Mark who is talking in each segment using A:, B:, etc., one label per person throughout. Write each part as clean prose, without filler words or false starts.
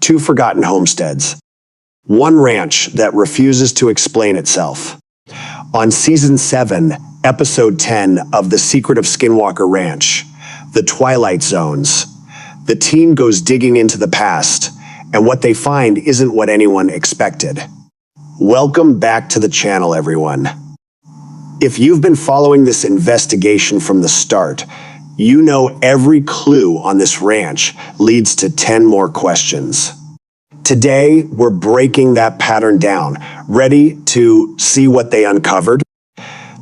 A: two forgotten homesteads, one ranch that refuses to explain itself. On Season 7, Episode 10 of The Secret of Skinwalker Ranch, The Twilight Zones, the team goes digging into the past, and what they find isn't what anyone expected. Welcome back to the channel, everyone. If you've been following this investigation from the start, you know every clue on this ranch leads to 10 more questions. Today, we're breaking that pattern down, ready to see what they uncovered.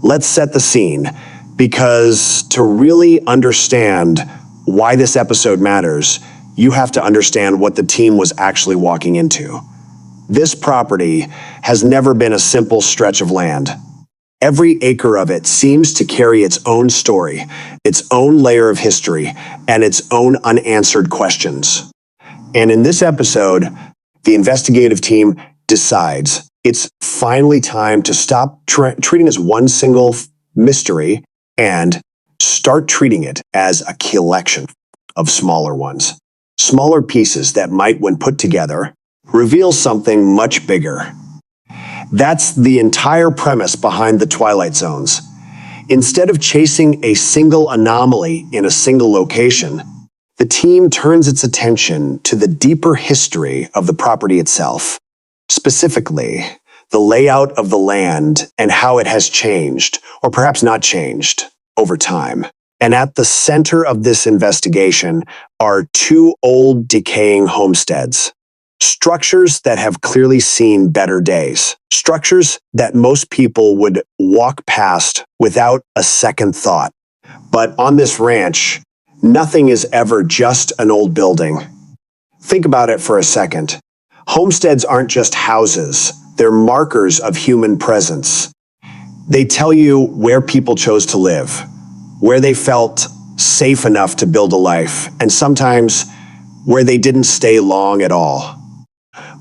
A: Let's set the scene, because to really understand why this episode matters, you have to understand what the team was actually walking into. This property has never been a simple stretch of land. Every acre of it seems to carry its own story, its own layer of history, and its own unanswered questions. And in this episode, the investigative team decides it's finally time to stop treating it as one single mystery and start treating it as a collection of smaller ones. Smaller pieces that might, when put together, reveal something much bigger. That's the entire premise behind the Twilight Zones. Instead of chasing a single anomaly in a single location, the team turns its attention to the deeper history of the property itself, specifically the layout of the land and how it has changed, or perhaps not changed, over time. And at the center of this investigation are two old, decaying homesteads. Structures that have clearly seen better days. Structures that most people would walk past without a second thought. But on this ranch, nothing is ever just an old building. Think about it for a second. Homesteads aren't just houses, they're markers of human presence. They tell you where people chose to live, where they felt safe enough to build a life, and sometimes where they didn't stay long at all.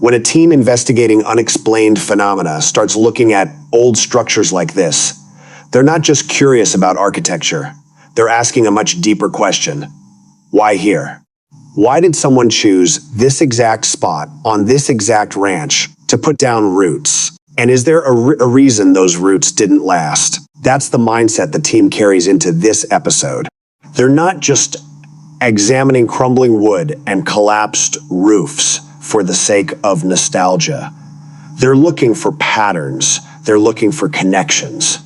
A: When a team investigating unexplained phenomena starts looking at old structures like this, they're not just curious about architecture. They're asking a much deeper question. Why here? Why did someone choose this exact spot on this exact ranch to put down roots? And is there a reason those roots didn't last? That's the mindset the team carries into this episode. They're not just examining crumbling wood and collapsed roofs for the sake of nostalgia. They're looking for patterns. They're looking for connections.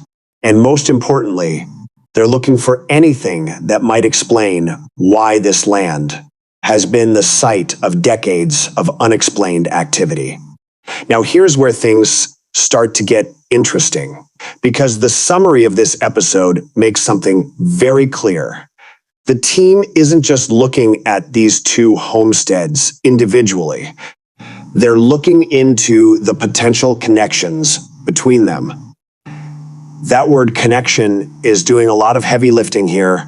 A: And most importantly, they're looking for anything that might explain why this land has been the site of decades of unexplained activity. Now, here's where things start to get interesting, because the summary of this episode makes something very clear. The team isn't just looking at these two homesteads individually. They're looking into the potential connections between them. That word connection is doing a lot of heavy lifting here.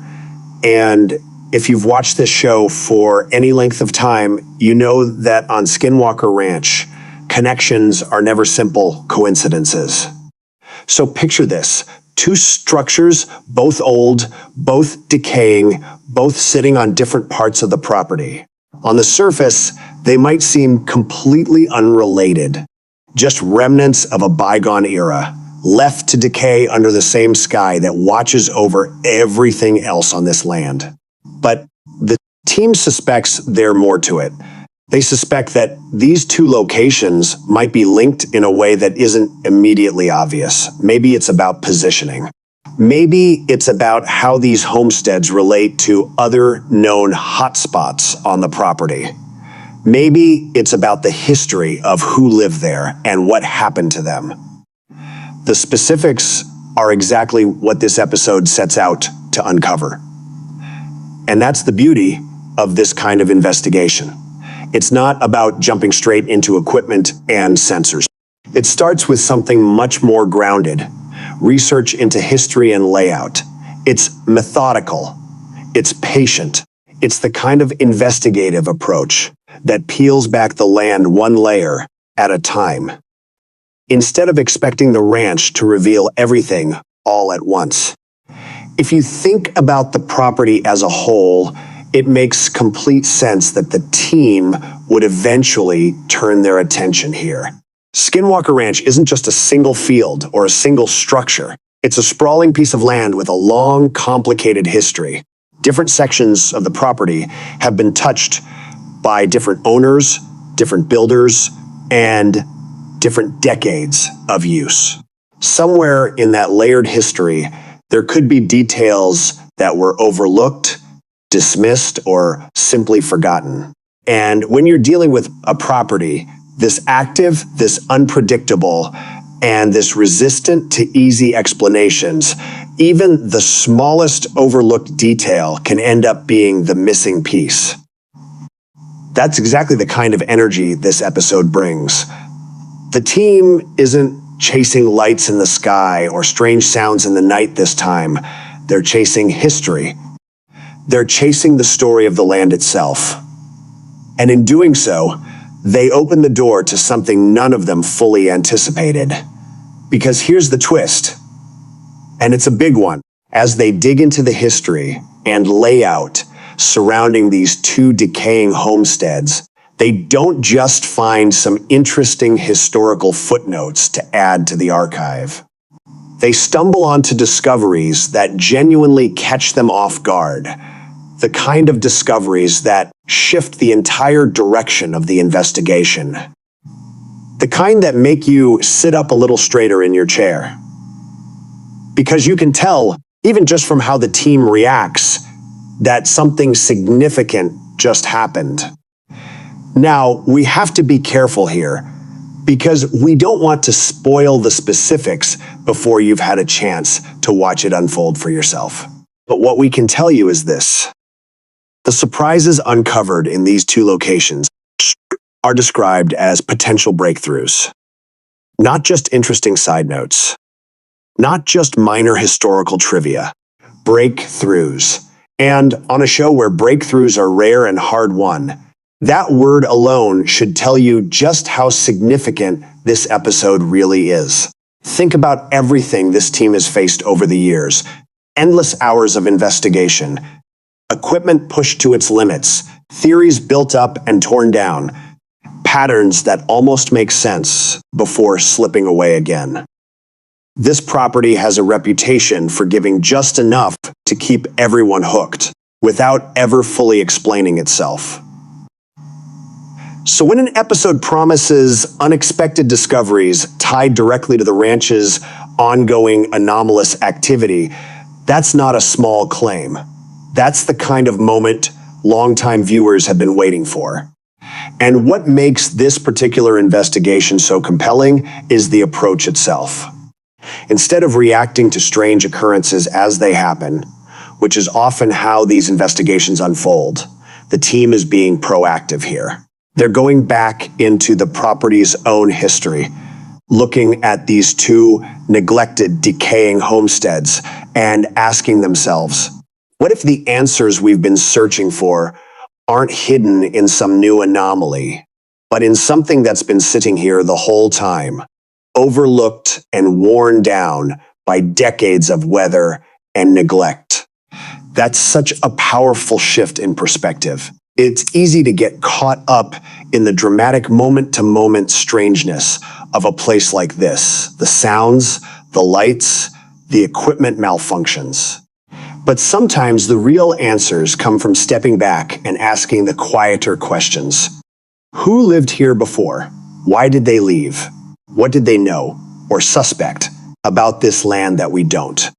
A: And if you've watched this show for any length of time, you know that on Skinwalker Ranch, connections are never simple coincidences. So picture this. Two structures, both old, both decaying, both sitting on different parts of the property. On the surface, they might seem completely unrelated, just remnants of a bygone era, left to decay under the same sky that watches over everything else on this land. But the team suspects there's more to it. They suspect that these two locations might be linked in a way that isn't immediately obvious. Maybe it's about positioning. Maybe it's about how these homesteads relate to other known hotspots on the property. Maybe it's about the history of who lived there and what happened to them. The specifics are exactly what this episode sets out to uncover. And that's the beauty of this kind of investigation. It's not about jumping straight into equipment and sensors. It starts with something much more grounded, research into history and layout. It's methodical. It's patient. It's the kind of investigative approach that peels back the land one layer at a time, instead of expecting the ranch to reveal everything all at once. If you think about the property as a whole, it makes complete sense that the team would eventually turn their attention here. Skinwalker Ranch isn't just a single field or a single structure. It's a sprawling piece of land with a long, complicated history. Different sections of the property have been touched by different owners, different builders, and different decades of use. Somewhere in that layered history, there could be details that were overlooked, dismissed, or simply forgotten. And when you're dealing with a property this active, this unpredictable, and this resistant to easy explanations, even the smallest overlooked detail can end up being the missing piece. That's exactly the kind of energy this episode brings. The team isn't chasing lights in the sky or strange sounds in the night this time. They're chasing history. They're chasing the story of the land itself. And in doing so, they open the door to something none of them fully anticipated. Because here's the twist, and it's a big one. As they dig into the history and layout surrounding these two decaying homesteads, they don't just find some interesting historical footnotes to add to the archive. They stumble onto discoveries that genuinely catch them off guard. The kind of discoveries that shift the entire direction of the investigation. The kind that make you sit up a little straighter in your chair. Because you can tell, even just from how the team reacts, that something significant just happened. Now, we have to be careful here, because we don't want to spoil the specifics before you've had a chance to watch it unfold for yourself. But what we can tell you is this. The surprises uncovered in these two locations are described as potential breakthroughs. Not just interesting side notes. Not just minor historical trivia. Breakthroughs. And on a show where breakthroughs are rare and hard-won, that word alone should tell you just how significant this episode really is. Think about everything this team has faced over the years. Endless hours of investigation. Equipment pushed to its limits, theories built up and torn down, patterns that almost make sense before slipping away again. This property has a reputation for giving just enough to keep everyone hooked, without ever fully explaining itself. So when an episode promises unexpected discoveries tied directly to the ranch's ongoing anomalous activity, that's not a small claim. That's the kind of moment longtime viewers have been waiting for. And what makes this particular investigation so compelling is the approach itself. Instead of reacting to strange occurrences as they happen, which is often how these investigations unfold, the team is being proactive here. They're going back into the property's own history, looking at these two neglected, decaying homesteads and asking themselves, what if the answers we've been searching for aren't hidden in some new anomaly, but in something that's been sitting here the whole time, overlooked and worn down by decades of weather and neglect? That's such a powerful shift in perspective. It's easy to get caught up in the dramatic moment-to-moment strangeness of a place like this. The sounds, the lights, the equipment malfunctions. But sometimes the real answers come from stepping back and asking the quieter questions. Who lived here before? Why did they leave? What did they know or suspect about this land that we don't?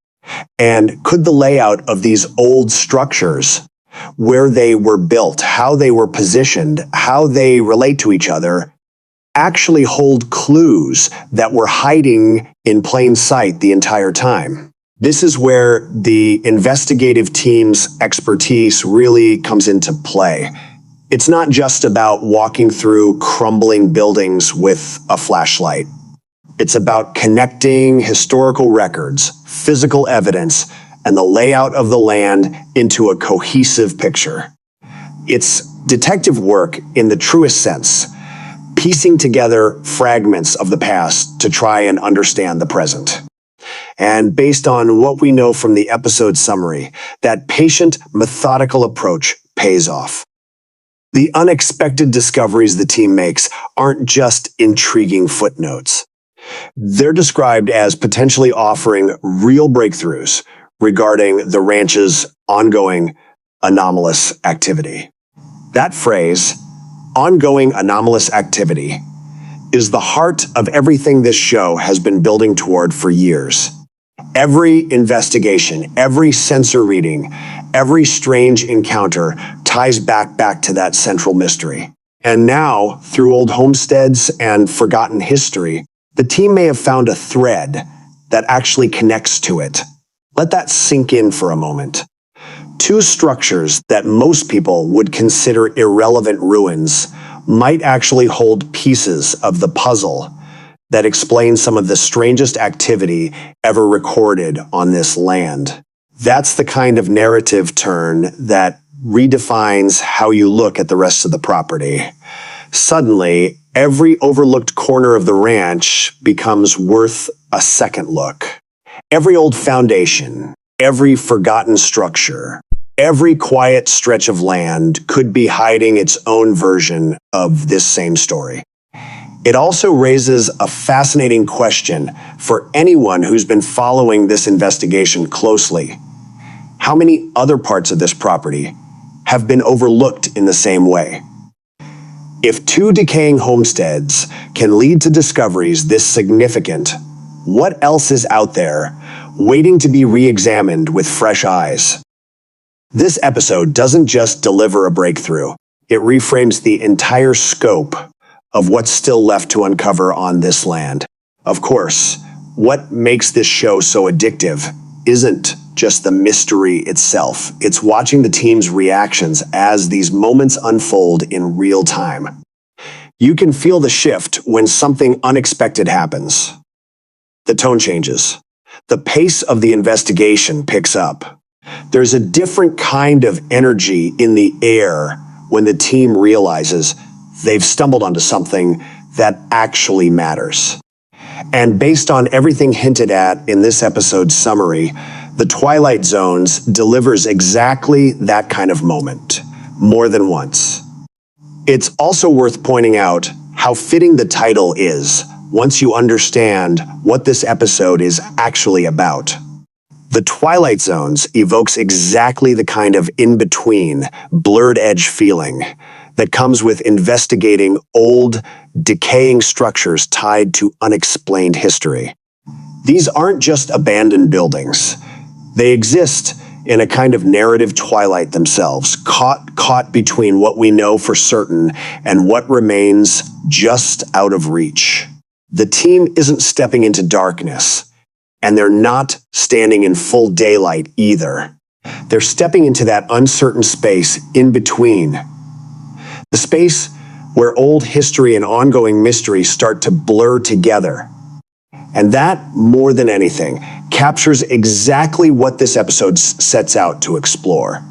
A: And could the layout of these old structures, where they were built, how they were positioned, how they relate to each other, actually hold clues that were hiding in plain sight the entire time? This is where the investigative team's expertise really comes into play. It's not just about walking through crumbling buildings with a flashlight. It's about connecting historical records, physical evidence, and the layout of the land into a cohesive picture. It's detective work in the truest sense, piecing together fragments of the past to try and understand the present. And based on what we know from the episode summary, that patient, methodical approach pays off. The unexpected discoveries the team makes aren't just intriguing footnotes. They're described as potentially offering real breakthroughs regarding the ranch's ongoing anomalous activity. That phrase, ongoing anomalous activity, is the heart of everything this show has been building toward for years. Every investigation, every sensor reading, every strange encounter ties back to that central mystery. And now, through old homesteads and forgotten history, the team may have found a thread that actually connects to it. Let that sink in for a moment. Two structures that most people would consider irrelevant ruins might actually hold pieces of the puzzle that explain some of the strangest activity ever recorded on this land. That's the kind of narrative turn that redefines how you look at the rest of the property. Suddenly, every overlooked corner of the ranch becomes worth a second look. Every old foundation, every forgotten structure, every quiet stretch of land could be hiding its own version of this same story. It also raises a fascinating question for anyone who's been following this investigation closely. How many other parts of this property have been overlooked in the same way? If two decaying homesteads can lead to discoveries this significant, what else is out there waiting to be re-examined with fresh eyes? This episode doesn't just deliver a breakthrough, it reframes the entire scope of what's still left to uncover on this land. Of course, what makes this show so addictive isn't just the mystery itself. It's watching the team's reactions as these moments unfold in real time. You can feel the shift when something unexpected happens. The tone changes. The pace of the investigation picks up. There's a different kind of energy in the air when the team realizes they've stumbled onto something that actually matters. And based on everything hinted at in this episode's summary, The Twilight Zones delivers exactly that kind of moment, more than once. It's also worth pointing out how fitting the title is once you understand what this episode is actually about. The Twilight Zones evokes exactly the kind of in-between, blurred edge feeling that comes with investigating old, decaying structures tied to unexplained history. These aren't just abandoned buildings. They exist in a kind of narrative twilight themselves, caught between what we know for certain and what remains just out of reach. The team isn't stepping into darkness, and they're not standing in full daylight either. They're stepping into that uncertain space in between. The space where old history and ongoing mystery start to blur together. And that, more than anything, captures exactly what this episode sets out to explore.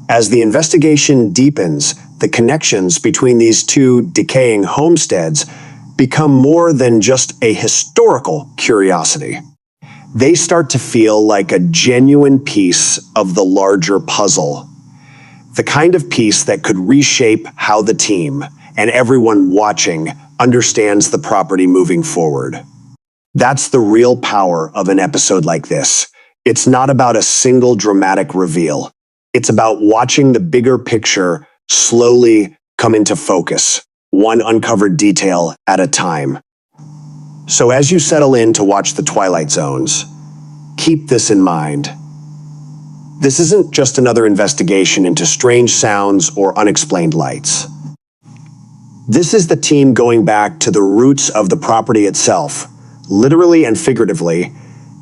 A: As the investigation deepens, the connections between these two decaying homesteads become more than just a historical curiosity. They start to feel like a genuine piece of the larger puzzle. The kind of piece that could reshape how the team and everyone watching understands the property moving forward. That's the real power of an episode like this. It's not about a single dramatic reveal. It's about watching the bigger picture slowly come into focus, one uncovered detail at a time. So as you settle in to watch The Twilight Zones, keep this in mind. This isn't just another investigation into strange sounds or unexplained lights. This is the team going back to the roots of the property itself, literally and figuratively,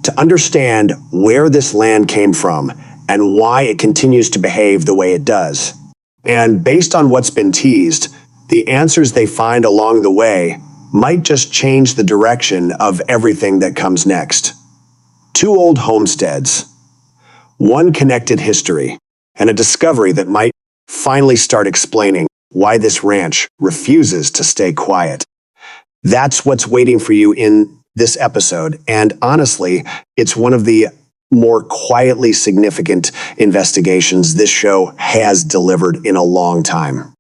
A: to understand where this land came from and why it continues to behave the way it does. And based on what's been teased, the answers they find along the way might just change the direction of everything that comes next. Two old homesteads, one connected history, and a discovery that might finally start explaining why this ranch refuses to stay quiet. That's what's waiting for you in this episode, and honestly, it's one of the more quietly significant investigations this show has delivered in a long time.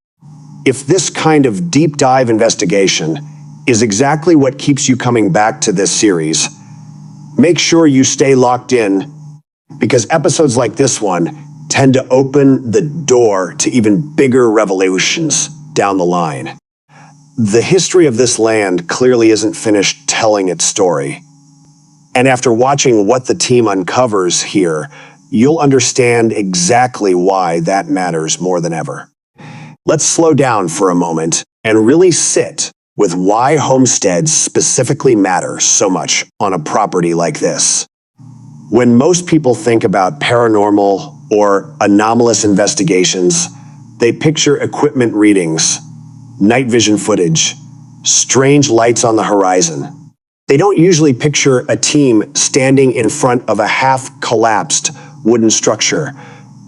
A: If this kind of deep dive investigation is exactly what keeps you coming back to this series, make sure you stay locked in, because episodes like this one tend to open the door to even bigger revelations down the line. The history of this land clearly isn't finished telling its story. And after watching what the team uncovers here, you'll understand exactly why that matters more than ever. Let's slow down for a moment and really sit with why homesteads specifically matter so much on a property like this. When most people think about paranormal or anomalous investigations, they picture equipment readings, night vision footage, strange lights on the horizon. They don't usually picture a team standing in front of a half-collapsed wooden structure,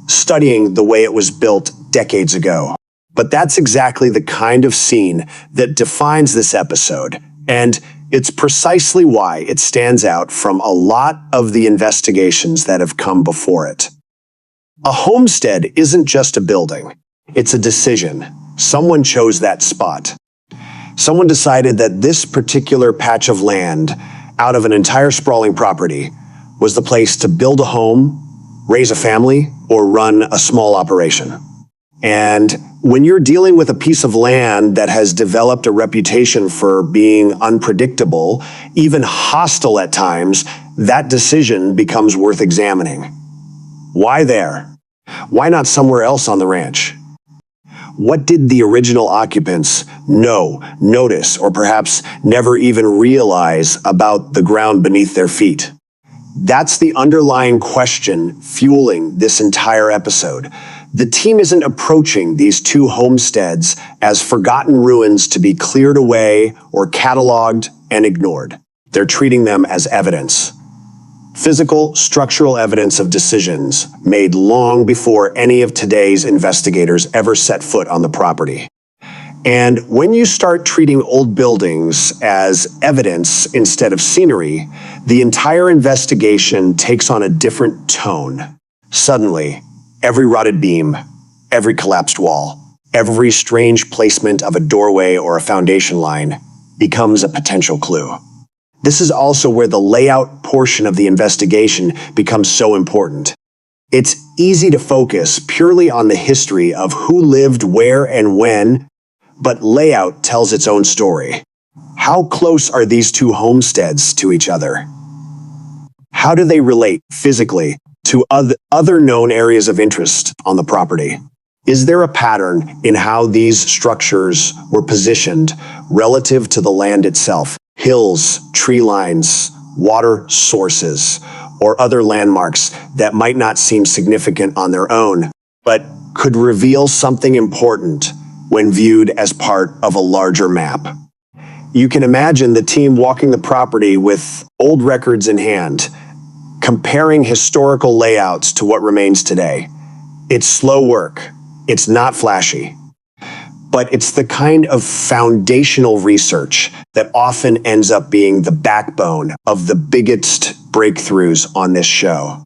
A: studying the way it was built decades ago. But that's exactly the kind of scene that defines this episode, and it's precisely why it stands out from a lot of the investigations that have come before it. A homestead isn't just a building, it's a decision. Someone chose that spot. Someone decided that this particular patch of land, out of an entire sprawling property, was the place to build a home, raise a family, or run a small operation. And when you're dealing with a piece of land that has developed a reputation for being unpredictable, even hostile at times, that decision becomes worth examining. Why there? Why not somewhere else on the ranch? What did the original occupants know, notice, or perhaps never even realize about the ground beneath their feet? That's the underlying question fueling this entire episode. The team isn't approaching these two homesteads as forgotten ruins to be cleared away or cataloged and ignored. They're treating them as evidence. Physical, structural evidence of decisions made long before any of today's investigators ever set foot on the property. And when you start treating old buildings as evidence instead of scenery, the entire investigation takes on a different tone. Suddenly, every rotted beam, every collapsed wall, every strange placement of a doorway or a foundation line becomes a potential clue. This is also where the layout portion of the investigation becomes so important. It's easy to focus purely on the history of who lived where and when, but layout tells its own story. How close are these two homesteads to each other? How do they relate physically to other known areas of interest on the property? Is there a pattern in how these structures were positioned relative to the land itself? Hills, tree lines, water sources, or other landmarks that might not seem significant on their own, but could reveal something important when viewed as part of a larger map. You can imagine the team walking the property with old records in hand, comparing historical layouts to what remains today. It's slow work. It's not flashy. But it's the kind of foundational research that often ends up being the backbone of the biggest breakthroughs on this show.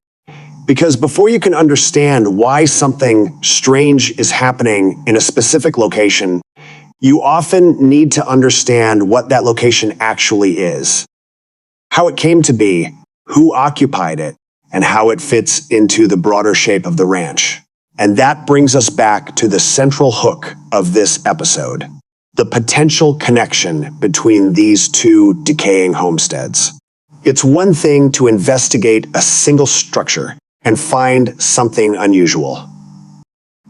A: Because before you can understand why something strange is happening in a specific location, you often need to understand what that location actually is, how it came to be, who occupied it, and how it fits into the broader shape of the ranch. And that brings us back to the central hook of this episode, the potential connection between these two decaying homesteads. It's one thing to investigate a single structure and find something unusual.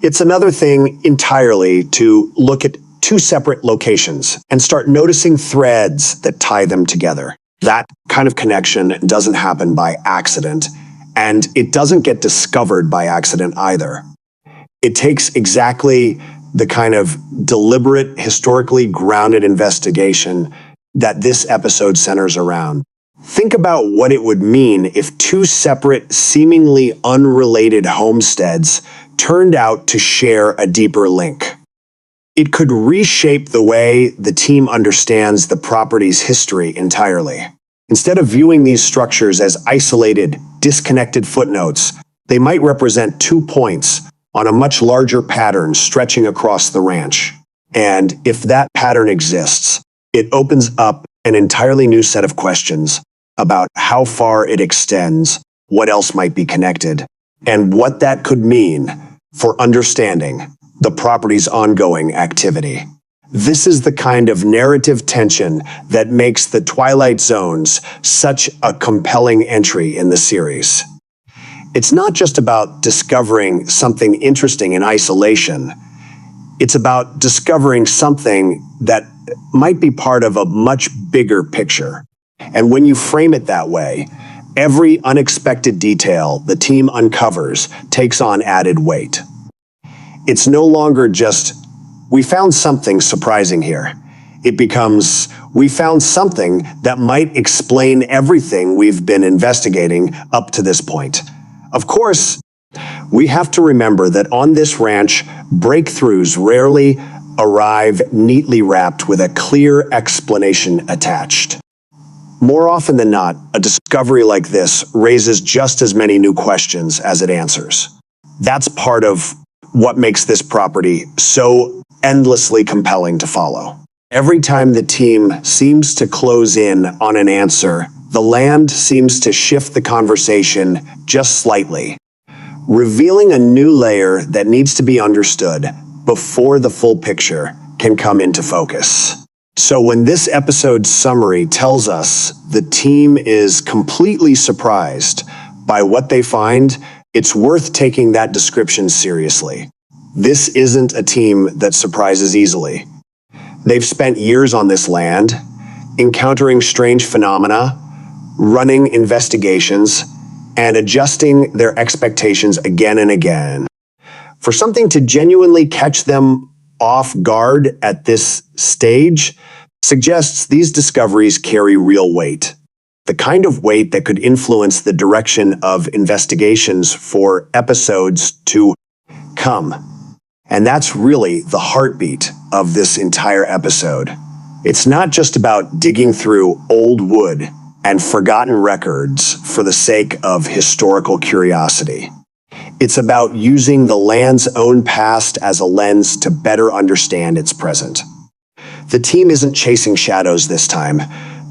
A: It's another thing entirely to look at two separate locations and start noticing threads that tie them together. That kind of connection doesn't happen by accident, and it doesn't get discovered by accident either. It takes exactly the kind of deliberate, historically grounded investigation that this episode centers around. Think about what it would mean if two separate, seemingly unrelated homesteads turned out to share a deeper link. It could reshape the way the team understands the property's history entirely. Instead of viewing these structures as isolated, disconnected footnotes, they might represent 2 points on a much larger pattern stretching across the ranch. And if that pattern exists, it opens up an entirely new set of questions about how far it extends, what else might be connected, and what that could mean for understanding the property's ongoing activity. This is the kind of narrative tension that makes the Twilight Zones such a compelling entry in the series. It's not just about discovering something interesting in isolation. It's about discovering something that might be part of a much bigger picture. And when you frame it that way, every unexpected detail the team uncovers takes on added weight. It's no longer just, we found something surprising here. It becomes, we found something that might explain everything we've been investigating up to this point. Of course, we have to remember that on this ranch, breakthroughs rarely arrive neatly wrapped with a clear explanation attached. More often than not, a discovery like this raises just as many new questions as it answers. That's part of what makes this property so endlessly compelling to follow. Every time the team seems to close in on an answer, the land seems to shift the conversation just slightly, revealing a new layer that needs to be understood before the full picture can come into focus. So when this episode's summary tells us the team is completely surprised by what they find, it's worth taking that description seriously. This isn't a team that surprises easily. They've spent years on this land, encountering strange phenomena, running investigations, and adjusting their expectations again and again. For something to genuinely catch them off guard at this stage suggests these discoveries carry real weight. The kind of weight that could influence the direction of investigations for episodes to come. And that's really the heartbeat of this entire episode. It's not just about digging through old wood and forgotten records for the sake of historical curiosity. It's about using the land's own past as a lens to better understand its present. The team isn't chasing shadows this time.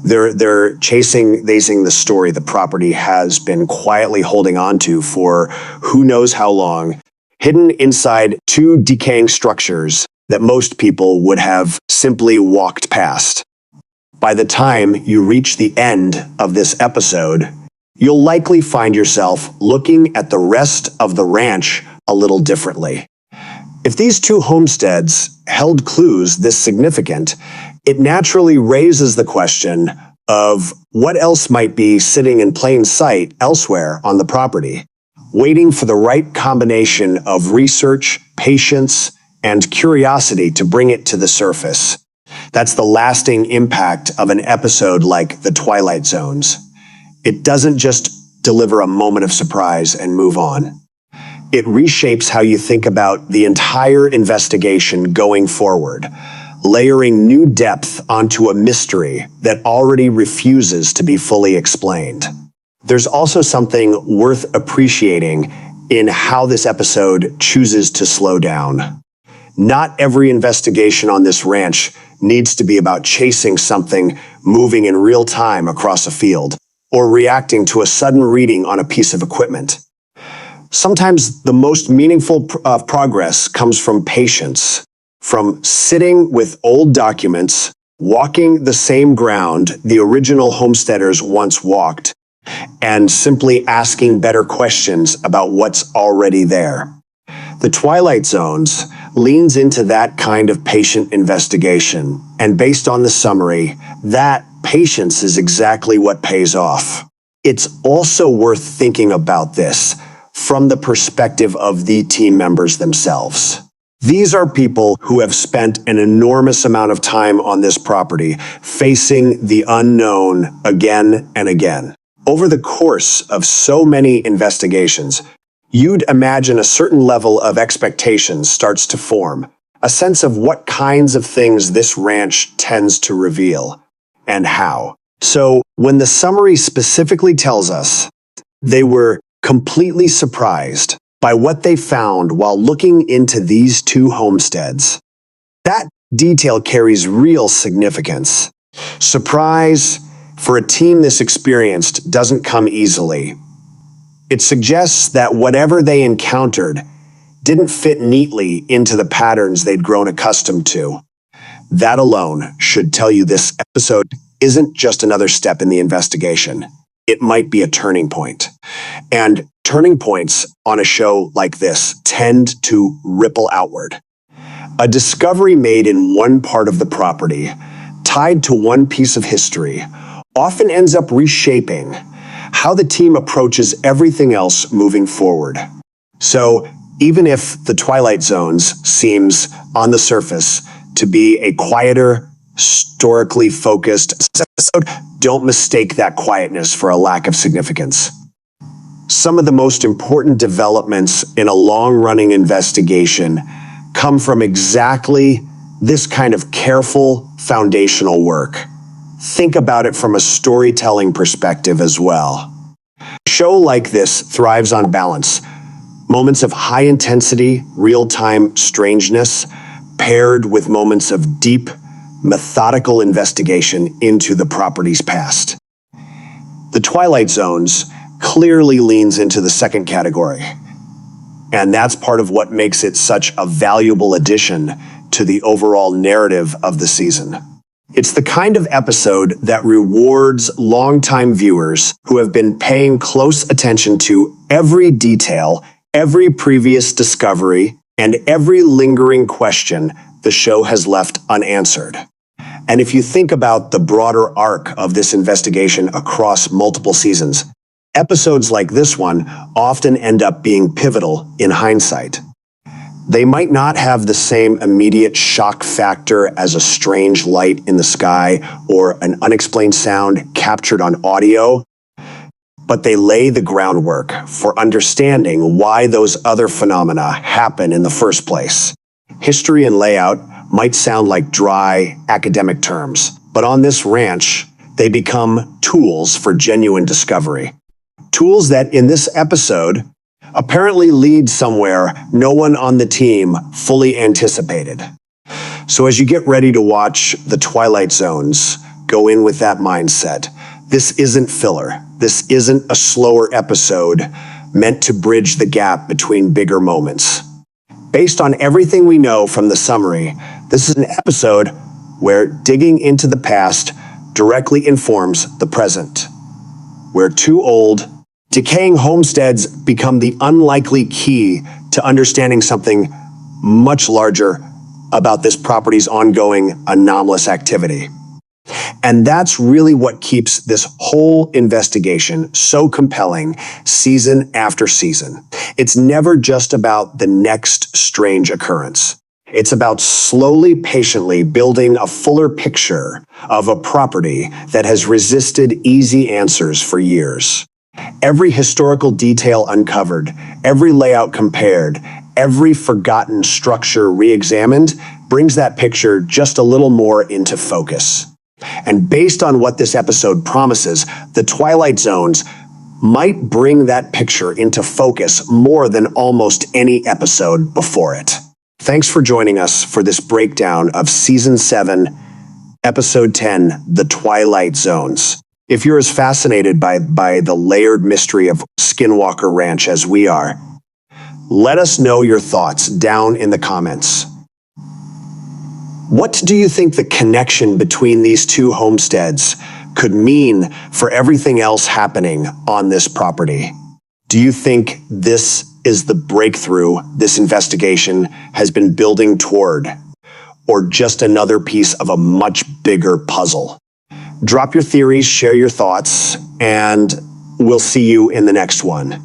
A: They're chasing the story the property has been quietly holding on to for who knows how long, hidden inside two decaying structures that most people would have simply walked past. By the time you reach the end of this episode, you'll likely find yourself looking at the rest of the ranch a little differently. If these two homesteads held clues this significant, it naturally raises the question of what else might be sitting in plain sight elsewhere on the property, waiting for the right combination of research, patience, and curiosity to bring it to the surface. That's the lasting impact of an episode like The Twilight Zones. It doesn't just deliver a moment of surprise and move on. It reshapes how you think about the entire investigation going forward, layering new depth onto a mystery that already refuses to be fully explained. There's also something worth appreciating in how this episode chooses to slow down. Not every investigation on this ranch needs to be about chasing something moving in real time across a field or reacting to a sudden reading on a piece of equipment. Sometimes the most meaningful progress comes from patience, from sitting with old documents, walking the same ground the original homesteaders once walked, and simply asking better questions about what's already there. The Twilight Zones leans into that kind of patient investigation, and based on the summary, that patience is exactly what pays off. It's also worth thinking about this from the perspective of the team members themselves. These are people who have spent an enormous amount of time on this property, facing the unknown again and again. Over the course of so many investigations, you'd imagine a certain level of expectation starts to form, a sense of what kinds of things this ranch tends to reveal, and how. So, when the summary specifically tells us they were completely surprised by what they found while looking into these two homesteads, that detail carries real significance. Surprise, for a team this experienced, doesn't come easily. It suggests that whatever they encountered didn't fit neatly into the patterns they'd grown accustomed to. That alone should tell you this episode isn't just another step in the investigation. It might be a turning point. And turning points on a show like this tend to ripple outward. A discovery made in one part of the property, tied to one piece of history, often ends up reshaping how the team approaches everything else moving forward. So, even if the Twilight Zones seems, on the surface, to be a quieter, historically focused episode, don't mistake that quietness for a lack of significance. Some of the most important developments in a long-running investigation come from exactly this kind of careful, foundational work. Think about it from a storytelling perspective as well. A show like this thrives on balance. Moments of high intensity, real-time strangeness, paired with moments of deep, methodical investigation into the property's past. The Twilight Zones clearly leans into the second category, and that's part of what makes it such a valuable addition to the overall narrative of the season. It's the kind of episode that rewards longtime viewers who have been paying close attention to every detail, every previous discovery, and every lingering question the show has left unanswered. And if you think about the broader arc of this investigation across multiple seasons, episodes like this one often end up being pivotal in hindsight. They might not have the same immediate shock factor as a strange light in the sky or an unexplained sound captured on audio, but they lay the groundwork for understanding why those other phenomena happen in the first place. History and layout might sound like dry, academic terms, but on this ranch, they become tools for genuine discovery. Tools that, in this episode, apparently lead somewhere no one on the team fully anticipated. So as you get ready to watch The Twilight Zones, go in with that mindset. This isn't filler. This isn't a slower episode meant to bridge the gap between bigger moments. Based on everything we know from the summary, this is an episode where digging into the past directly informs the present. Where two old, decaying homesteads become the unlikely key to understanding something much larger about this property's ongoing anomalous activity. And that's really what keeps this whole investigation so compelling season after season. It's never just about the next strange occurrence. It's about slowly, patiently building a fuller picture of a property that has resisted easy answers for years. Every historical detail uncovered, every layout compared, every forgotten structure re-examined brings that picture just a little more into focus. And based on what this episode promises, the Twilight Zones might bring that picture into focus more than almost any episode before it. Thanks for joining us for this breakdown of Season 7, Episode 10, The Twilight Zones. If you're as fascinated by the layered mystery of Skinwalker Ranch as we are, let us know your thoughts down in the comments. What do you think the connection between these two homesteads could mean for everything else happening on this property? Do you think this is the breakthrough this investigation has been building toward, or just another piece of a much bigger puzzle? Drop your theories, share your thoughts, and we'll see you in the next one.